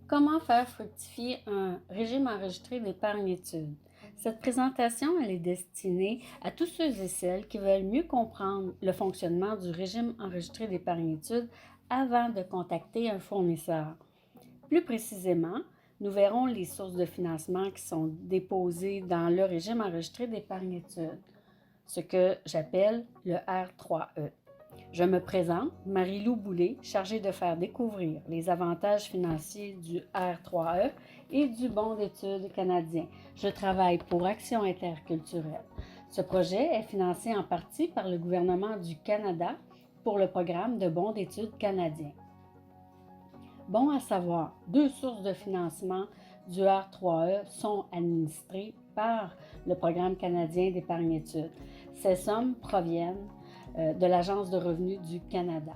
Comment faire fructifier un régime enregistré d'épargne-études? Cette présentation, elle est destinée à tous ceux et celles qui veulent mieux comprendre le fonctionnement du régime enregistré d'épargne-études avant de contacter un fournisseur. Plus précisément, nous verrons les sources de financement qui sont déposées dans le régime enregistré d'épargne-études, ce que j'appelle le R3E. Je me présente, Marie-Lou Boulay, chargée de faire découvrir les avantages financiers du R3E et du Bon d'études canadien. Je travaille pour Action interculturelle. Ce projet est financé en partie par le gouvernement du Canada pour le programme de Bon d'études canadien. Bon à savoir, deux sources de financement du R3E sont administrées par le programme canadien d'épargne-études. Ces sommes proviennent de l'Agence de revenus du Canada.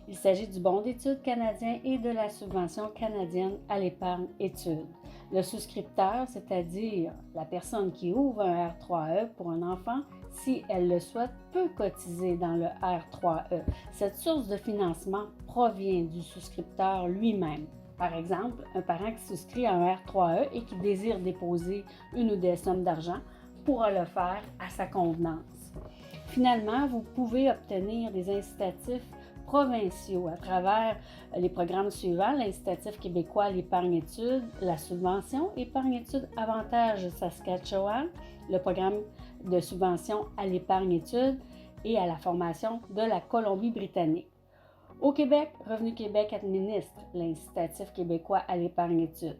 Il s'agit du Bon d'études canadien et de la subvention canadienne à l'épargne études. Le souscripteur, c'est-à-dire la personne qui ouvre un R3E pour un enfant, si elle le souhaite, peut cotiser dans le R3E. Cette source de financement provient du souscripteur lui-même. Par exemple, un parent qui souscrit à un R3E et qui désire déposer une ou des sommes d'argent pourra le faire à sa convenance. Finalement, vous pouvez obtenir des incitatifs provinciaux à travers les programmes suivants: l'incitatif québécois à l'épargne-études, la subvention épargne-études Avantage Saskatchewan, le programme de subvention à l'épargne-études et à la formation de la Colombie-Britannique. Au Québec, Revenu Québec administre l'incitatif québécois à l'épargne-études.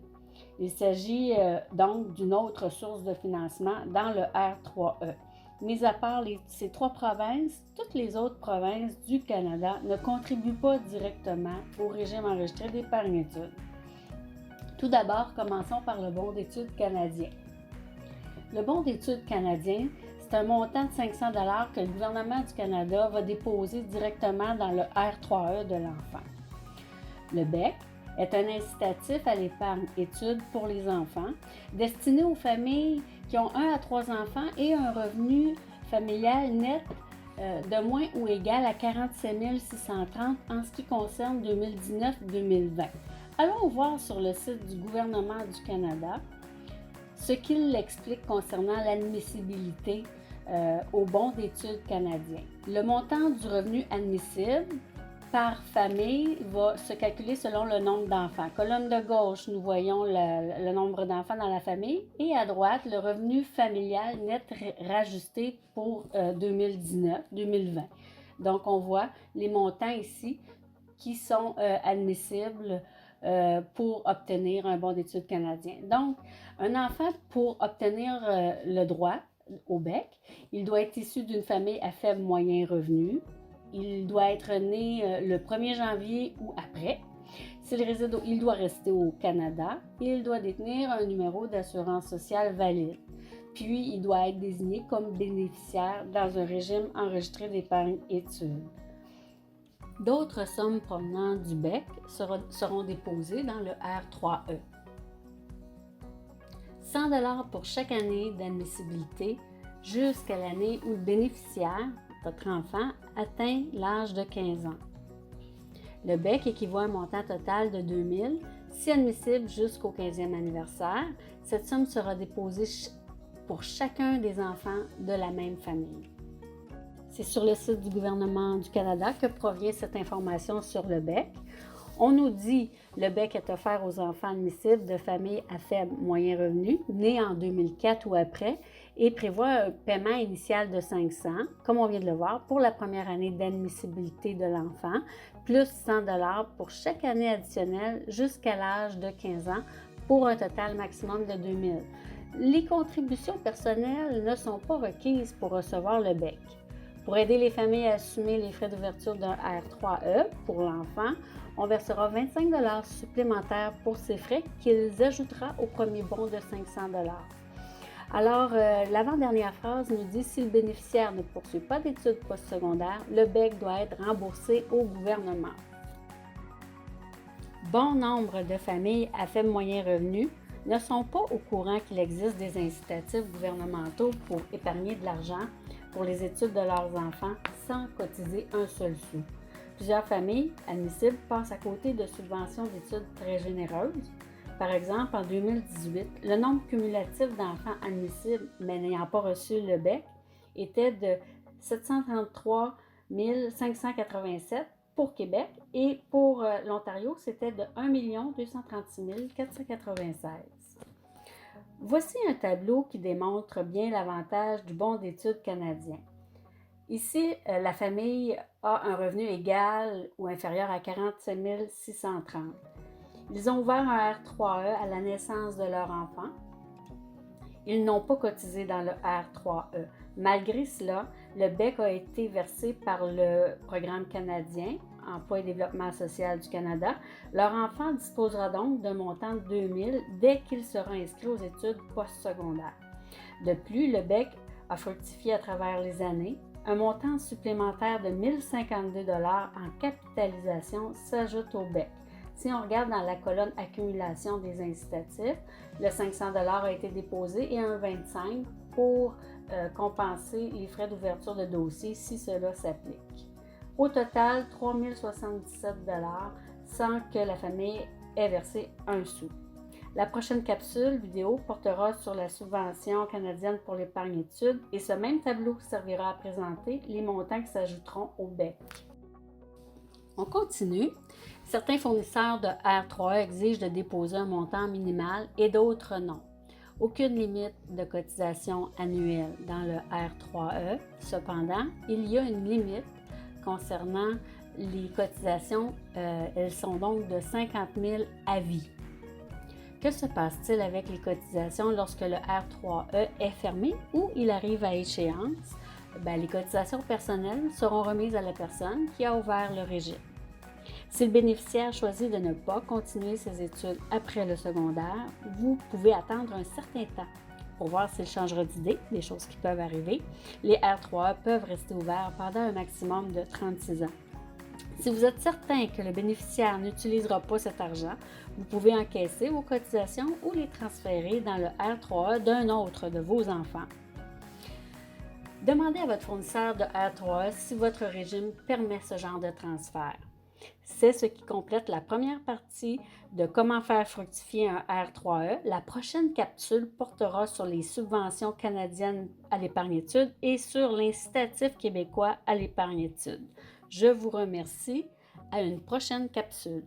Il s'agit donc d'une autre source de financement dans le R3E. Mis à part ces trois provinces, toutes les autres provinces du Canada ne contribuent pas directement au régime enregistré d'épargne-études. Tout d'abord, commençons par le Bon d'études canadien. Le Bon d'études canadien, c'est un montant de 500 $ que le gouvernement du Canada va déposer directement dans le R3E de l'enfant. Le BEC est un incitatif à l'épargne études pour les enfants, destiné aux familles qui ont 1 à 3 enfants et un revenu familial net de moins ou égal à 47 630 en ce qui concerne 2019-2020. Allons voir sur le site du gouvernement du Canada ce qu'il explique concernant l'admissibilité au Bon d'études canadien. Le montant du revenu admissible par famille va se calculer selon le nombre d'enfants. Colonne de gauche, nous voyons le nombre d'enfants dans la famille et à droite, le revenu familial net rajusté pour 2019-2020. Donc, on voit les montants ici qui sont admissibles pour obtenir un bon d'études canadien. Donc, un enfant, pour obtenir le droit au BEC, il doit être issu d'une famille à faible moyen revenu. Il doit être né le 1er janvier ou après. Il doit rester au Canada et il doit détenir un numéro d'assurance sociale valide. Puis, il doit être désigné comme bénéficiaire dans un régime enregistré d'épargne études. D'autres sommes provenant du BEC seront déposées dans le R3E. 100 $ pour chaque année d'admissibilité jusqu'à l'année où le bénéficiaire, votre enfant, atteint l'âge de 15 ans. Le BEC équivaut à un montant total de 2 000. Si admissible jusqu'au 15e anniversaire, cette somme sera déposée pour chacun des enfants de la même famille. C'est sur le site du gouvernement du Canada que provient cette information sur le BEC. On nous dit que le BEC est offert aux enfants admissibles de familles à faible moyen revenu, nés en 2004 ou après, et prévoit un paiement initial de 500, comme on vient de le voir, pour la première année d'admissibilité de l'enfant, plus 100 $ pour chaque année additionnelle jusqu'à l'âge de 15 ans, pour un total maximum de 2 000. Les contributions personnelles ne sont pas requises pour recevoir le BEC. Pour aider les familles à assumer les frais d'ouverture d'un R3E pour l'enfant, on versera 25 $ supplémentaires pour ces frais qu'ils ajoutera au premier bon de 500 $. Alors, l'avant-dernière phrase nous dit: si le bénéficiaire ne poursuit pas d'études postsecondaires, le BEC doit être remboursé au gouvernement. Bon nombre de familles à faible moyen revenu ne sont pas au courant qu'il existe des incitatifs gouvernementaux pour épargner de l'argent pour les études de leurs enfants sans cotiser un seul sou. Plusieurs familles admissibles passent à côté de subventions d'études très généreuses. Par exemple, en 2018, le nombre cumulatif d'enfants admissibles mais n'ayant pas reçu le BEC était de 733 587 pour Québec et pour l'Ontario, c'était de 1 236 496. Voici un tableau qui démontre bien l'avantage du bon d'études canadien. Ici, la famille a un revenu égal ou inférieur à 47 630. Ils ont ouvert un R3E à la naissance de leur enfant. Ils n'ont pas cotisé dans le R3E. Malgré cela, le BEC a été versé par le programme canadien, Emploi et développement social du Canada. Leur enfant disposera donc d'un montant de 2 000 dès qu'il sera inscrit aux études postsecondaires. De plus, le BEC a fructifié à travers les années. Un montant supplémentaire de 1 052 $ en capitalisation s'ajoute au BEC. Si on regarde dans la colonne accumulation des incitatifs, le 500 $ a été déposé et un 25 pour compenser les frais d'ouverture de dossier si cela s'applique. Au total, 3 077 $ sans que la famille ait versé un sou. La prochaine capsule vidéo portera sur la subvention canadienne pour l'épargne études et ce même tableau servira à présenter les montants qui s'ajouteront au BEC. On continue. Certains fournisseurs de R3E exigent de déposer un montant minimal et d'autres non. Aucune limite de cotisation annuelle dans le R3E. Cependant, il y a une limite concernant les cotisations. Elles sont donc de 50 000 à vie. Que se passe-t-il avec les cotisations lorsque le R3E est fermé ou il arrive à échéance? Les cotisations personnelles seront remises à la personne qui a ouvert le régime. Si le bénéficiaire choisit de ne pas continuer ses études après le secondaire, vous pouvez attendre un certain temps pour voir s'il changera d'idée, des choses qui peuvent arriver. Les R3E peuvent rester ouverts pendant un maximum de 36 ans. Si vous êtes certain que le bénéficiaire n'utilisera pas cet argent, vous pouvez encaisser vos cotisations ou les transférer dans le R3E d'un autre de vos enfants. Demandez à votre fournisseur de R3E si votre régime permet ce genre de transfert. C'est ce qui complète la première partie de comment faire fructifier un R3E. La prochaine capsule portera sur les subventions canadiennes à l'épargne études et sur l'incitatif québécois à l'épargne études. Je vous remercie. À une prochaine capsule.